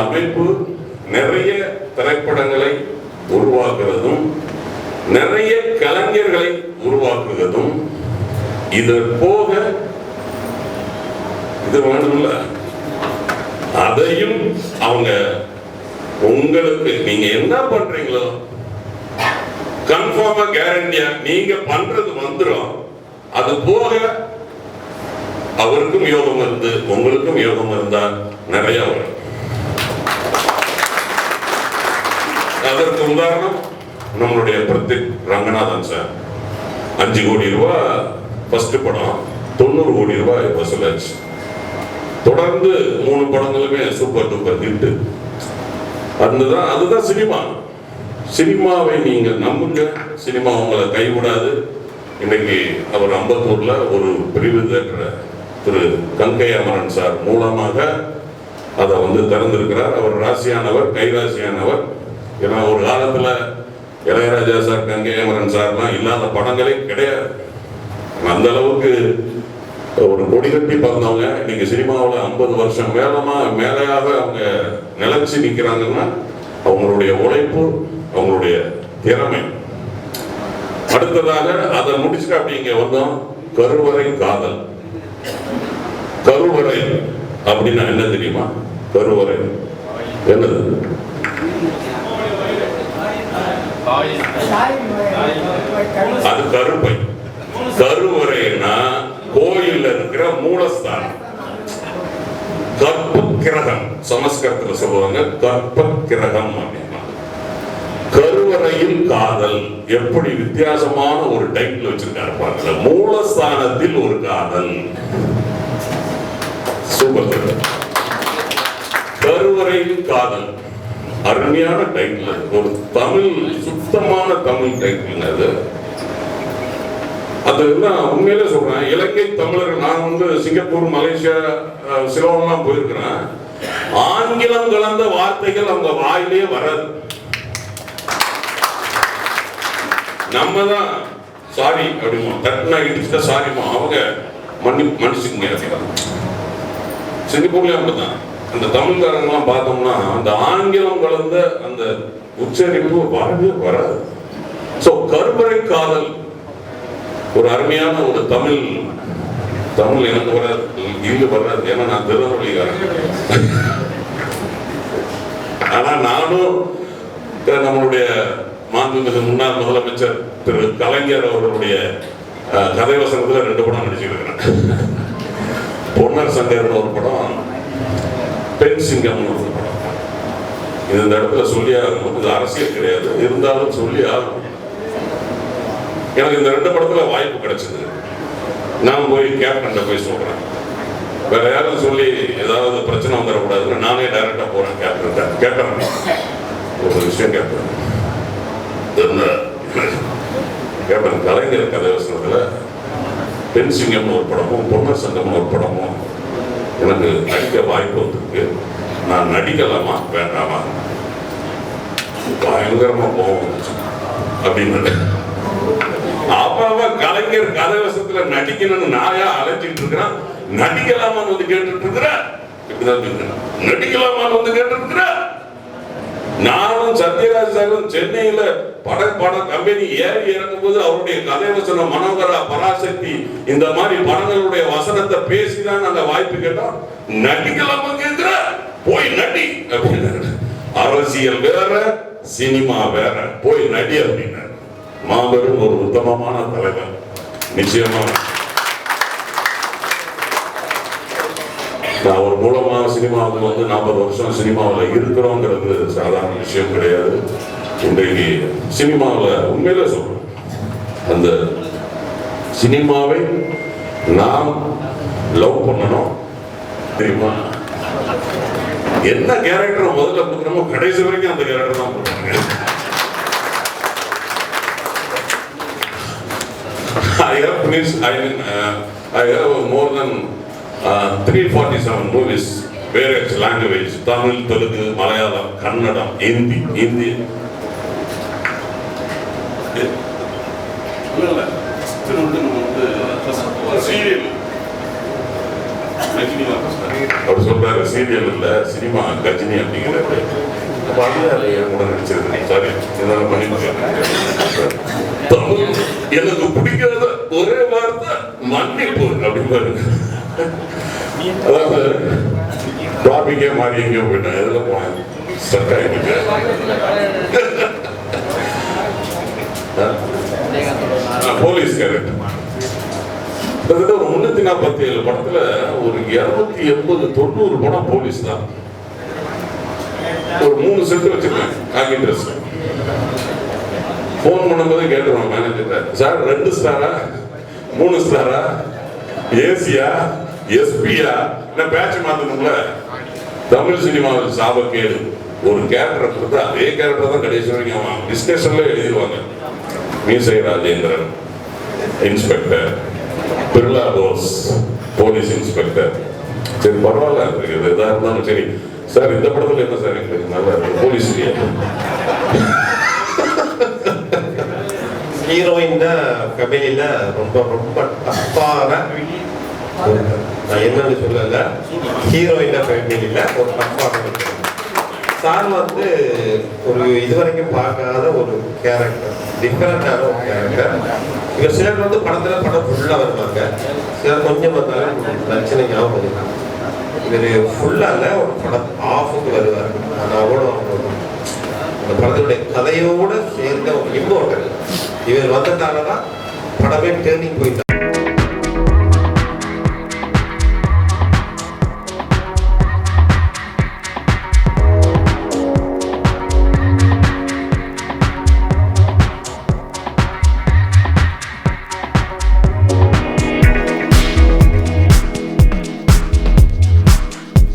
அமைப்பு நிறைய திரைப்படங்களை உருவாக்குவதும் நிறைய கலைஞர்களை உருவாக்குவதும் இது போக இது வேணும்ல, அதையும் அவங்க உங்களுக்கு நீங்க என்ன பண்றீங்களோ கன்ஃபார்மா கேரண்டியா நீங்க பண்றது வந்துடும். அது போக அவருக்கும் யோகம் இருந்து உங்களுக்கும் யோகம் இருந்தா நிறைய வரும். அதற்கு உதாரணம் நம்மளுடைய பிரதீப் ரங்கநாதன் சார். 5 கோடி ரூபாய் ஃபர்ஸ்ட் படம், 90 கோடி ரூபாய் வசூலாச்சு. தொடர்ந்து 3 படங்களுமே சூப்பர் டூப்பர் ஹிட். அதுதான் சினிமா. சினிமாவை நீங்க நம்புங்க, சினிமா உங்களை கைவிடாது. இன்னைக்கு அவர் அம்பத்தூர்ல ஒரு பிரிவு தேடுற திரு கங்கை அமரன் சார் மூலமாக அதை திறந்திருக்கிறார். அவர் ராசியானவர், கைராசியானவர். ஏன்னா ஒரு காலத்துல இளையராஜா சார், கங்கை அமரன் சார்லாம் இல்லாத படங்களே கிடையாது. அந்த அளவுக்கு ஒரு கொடி கட்டி பிறந்தவங்க இன்னைக்கு சினிமாவில் 50 வருஷம் மேலையாக அவங்க நிலைச்சு நிற்கிறாங்கன்னா அவங்களுடைய உழைப்பு, அவங்களுடைய திறமை. அடுத்ததாக அதை முடிச்சுட்டு அப்படி இங்க வந்தோம். கருவறை காதல். கருவறை அப்படின்னா என்ன தெரியுமா? கருவறை என்னது? அது கருப்பை. கருவறைனா கோயில் இருக்கிற மூலஸ்தானம். கற்ப கிரகம் சமஸ்கிருதத்துல சொல்லுவாங்க, கற்ப கிரகம் அப்படின்னா. கருவறையில் காதல் எப்படி வித்தியாசமான ஒரு டைட்டில் வச்சிருக்காரு பாருங்க. மூலஸ்தானத்தில் ஒரு காதல். சூப்பர். கருவறையில் காதல் அருமையான டைட்டில். ஒரு தமிழ், சுத்தமான தமிழ் டைட்டில் அது. அது உண்மையிலே சொல்றேன். இலங்கை தமிழர்கள், நான் சிங்கப்பூர், மலேசியா, சிலோன்லாம் போயிருக்கிறேன். ஆங்கிலம் கலந்த வார்த்தைகள் அவங்க வாயிலே வராது. நம்ம தான் சாரி அப்படிமா, தட்டுனா இடிச்சுட்டா சாரிமா, அவங்க மன்னிச்சுங்க. சிங்கப்பூர்லயும் அப்படிதான். அந்த தமிழ்காரங்கெல்லாம் பார்த்தோம்னா அந்த ஆங்கிலம் கலந்த அந்த உச்சரிப்பு வரவே வராது. சோ கருவறை காதல் ஒரு அருமையான ஒரு தமிழ் எனக்கு வராது, இங்கு வராது. ஏன்னா நான் திருநெல்வேலிக்காரன். ஆனா நானும் நம்மளுடைய மாண்புமிகு முன்னாள் முதலமைச்சர் திரு கலைஞர் அவர்களுடைய கதை வசனத்துல 2 படம் நடிச்சிருக்கிறேன். பொன்னர் சங்கர்னு ஒரு படம், பெண் சிங்கம்னு ஒரு படம். இது இந்த இடத்துல சொல்லி ஆகணும். இது அரசியல் கிடையாது, இருந்தாலும் சொல்லி ஆகணும். எனக்கு இந்த 2 படத்துல வாய்ப்பு கிடைச்சது. நான் போய் கேப்டன் போய் சொல்றேன். வேற யாரும் சொல்லி ஏதாவது பிரச்சனை வந்துடக்கூடாதுன்னு நானே டைரக்டா போறேன். கேப்டன் ஒரு விஷயம் கேட்பேன். கேப்டன் கலைஞர் கதை வசனத்துல பெண் சிங்கம்னு ஒரு படமும் பொன்னர் சங்கம்னு ஒரு படமும் எனக்கு நடிக்க வாய்ப்பு வந்திருக்கு. நான் நடிக்கலாமா வேண்டாமா? பயங்கரமா போவோம் அப்படின்னு. அப்ப கலைஞர் கதை வசனத்துல நடிக்கணும்னு நாயா அழைச்சிட்டு இருக்கிறான். நடிக்கலாமான்னு கேட்டுட்டு இருக்கிற, இப்படிதான் நடிக்கலாமான்னு கேட்டு இருக்கிற. நானும் சத்யராஜ் சாரும் சென்னையில பட கம்பெனி ஏறி இறங்கும் போது அவருடைய கதை வசனம் மனோகரா, பராசக்தி இந்த மாதிரி படங்களுடைய வசனத்தை பேசிதான் நாங்க வாய்ப்பு கேட்டோம். நடிக்கலாமா கேட்கிற, போய் நடி அப்படின்னு. அரசியல் வேற, சினிமா வேற, போய் நடி அப்படின்னு. மாபெரும் ஒரு உத்தமமான தலைவர். நிச்சயமா நான் ஒரு மூலமாக சினிமாவுக்கு 40 வருஷம் சினிமாவில் இருக்கிறோங்கிறது சாதாரண விஷயம் கிடையாது. இன்றைக்கு சினிமாவில் உண்மையில சொல்றேன், அந்த சினிமாவை நாம் லவ் பண்ணணும் தெரியுமா? என்ன கேரக்டர் முதல்ல கொடுக்குறோமோ கடைசி வரைக்கும் அந்த கேரக்டர் தான் கொடுக்குறாங்க. I have more than 347 movies, various language, Tamil, Telugu, Malayalam, Kannadam, Hindi. Serial Rajini தான் அவர் சொல்றாரு சீரியல் இல்ல சினிமா கஜினி அப்படிங்கிறாரு. அப்ப அதுதான் என் கூட நடிச்சிருக்கேன். சாரி என்னால தமிழ் எனக்கு பிடிக்காத ஒரே வார்த்தை மன்னிப்பு அப்படின்னு. அதாவது டாபிக்கே மாறி எங்கேயோ போயிட்டேன். எதுல போனேன் ஸ்டக் ஆயிட்டு. போலீஸ் கேரக்டர் கிட்டத்தட்ட ஒரு 347 படத்துல ஒரு 280-90 படம் போலீஸ் தான். ஒரு 3 செட் வச்சிருக்கேன் காக்கி ட்ரெஸ். போன் பண்ணும்போது கேட்டுருவோம் மேனேஜர், சார் 2 ஸ்டாரா 3 ஸ்டாரா ஏசியா எஸ்பியா என்ன பேட்ச் மாத்தணும்ல. தமிழ் சினிமாவில் சாபக்கேடு ஒரு கேரக்டர் கொடுத்தா அதே கேரக்டர் தான் கடைசி வரைக்கும் டிஸ்கஷன்ல எழுதிடுவாங்க. மீசை Rajendran inspector, Birla Bose police inspector. சரி பரவாயில்ல, எதா இருந்தாலும் சரி. சார் இந்த படத்துல என்ன சார் எங்களுக்கு நல்லா இருக்கு போலீஸ் ஹீரோயின் கபடியில ரொம்ப ரொம்ப டஃப்பான, நான் என்னன்னு சொல்லல, ஹீரோயின் கபடியில ஒரு டஃப்பான சார் வந்து ஒரு இதுவரைக்கும் பார்க்காத ஒரு கேரக்டர், டிஃபரெண்டான ஒரு கேரக்டர். இவர் சிலர் வந்து படத்துல படம் ஃபுல்லா வருவாங்க, சிலர் கொஞ்சம் வந்தாலும் பிரச்சனை ஞாபகம் பண்ணிக்கலாம். இவர் ஃபுல்லால ஒரு படம் ஆஃபுக்கு வருவார். ஆனால் கூட அந்த படத்துடைய கதையோட சேர்ந்த ஒரு இம்பார்ட்டன்ட் இவர் வந்ததால தான் படமே டேர்னிங் போயிட்டார்.